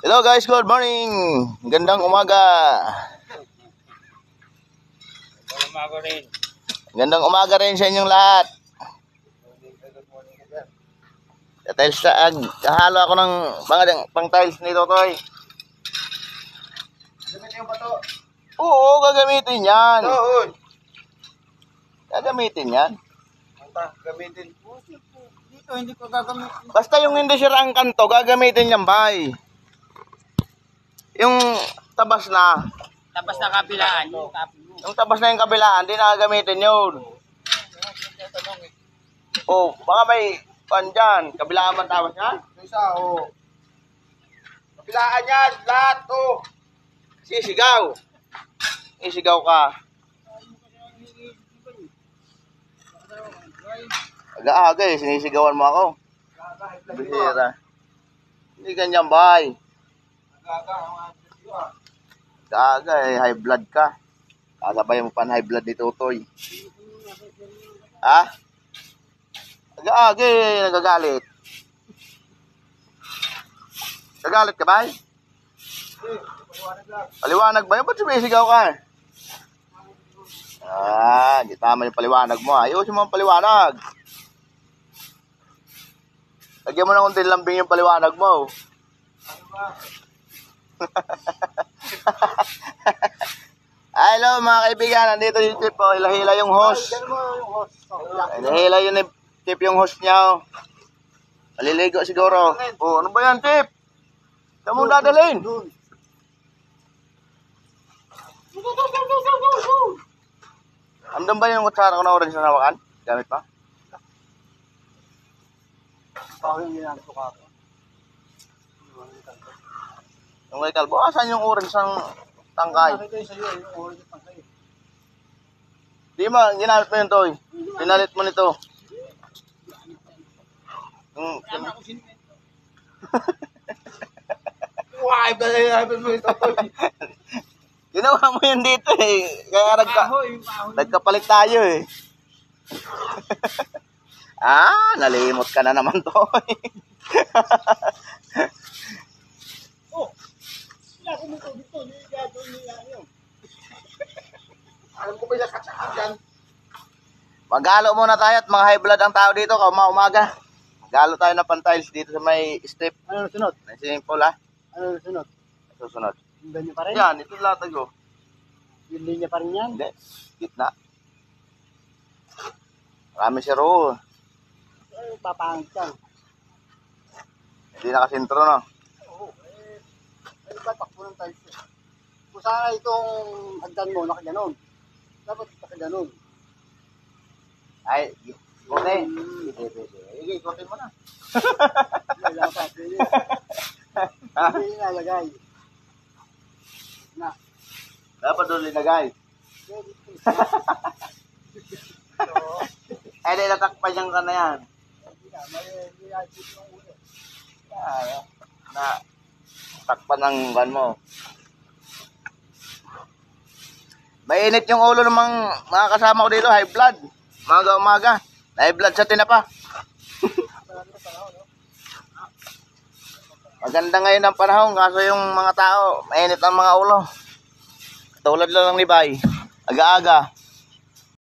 Hello guys, good morning. Gandang umaga. Gandang umaga rin sa inyong lahat. Tiles sa halo ako ng pang tiles nito, Toy. Gagamitin mo ba to? Oo, gagamitin yan. Gagamitin yan. Gamitin. Dito hindi ko gagamitin. Basta yung hindi sira ang kanto, gagamitin yan, bay. Yung tabas na Kabilaan. yung tabas na yung kabilaan, di na gagamitin yun. Oh, baka may pan dyan. Kabilaan man tabas yan? Isa, kabilaan yan, lahat, Sisigaw. Isigaw ka. Aga-aga eh, sinisigawan mo ako. Bihira. Hindi ganyan, bay. Aga eh, high blood ka. Kasabay mo pa high blood ni Tutoy. Ha? Aga-aga eh, nagagalit. Nagagalit ka ba? Paliwanag ba yun? Ba't sumisigaw ka? Di tama yung paliwanag mo. Ayusin mo ang paliwanag. Lagyan mo na kunting lambing yung paliwanag mo. Hello mga kaibigan, nandito si Chip, hila-hila yung host. Hila yun ni Chip yung host niya. Maliligo siguro. Ano ba yan, Chip? Saan mo dadalhin? Andun ba yung kutsara ko na orange na nawakan? Gamit pa? Yung kay Kalbo, asan yung orange ng tangkay? Di ba, ginamit mo yun, Toy. Pinalit mo nito. Ginawa mo yun dito eh. Kaya nagkapalit tayo eh. Nalimot ka na naman, Toy. Alam ko ba yung katsaka dyan? Maghalo muna tayo at mga high blood ang tao dito, umaga. Maghalo tayo ng pan-tiles dito sa may strip. Ano sunod? May simple ha. Ano sunod? Susunod. Yung ganyan pa rin? Yan, ito latag oh. Yung linya pa rin yan? Hindi, gitna. Marami siya roon. Papangit yan. Hindi nakasintro no. Ay, batak mo ng tiles eh. Kung sana itong hagdan mo, nakaganon. Dapat nakaganon. Ay, kote. Sige, kote mo na. Wala pa. Hindi nalagay. Na. Dapat doon linagay. Ay, di natakpan niyang ka na yan. Takpan ng van mo. Mainit yung ulo ng mga kasama ko dito, high blood. Umaga. High blood sa tinapa. Maganda ngayon ang panahon, kaso yung mga tao, mainit ang mga ulo. Tulad lang ni Bay. Aga-aga.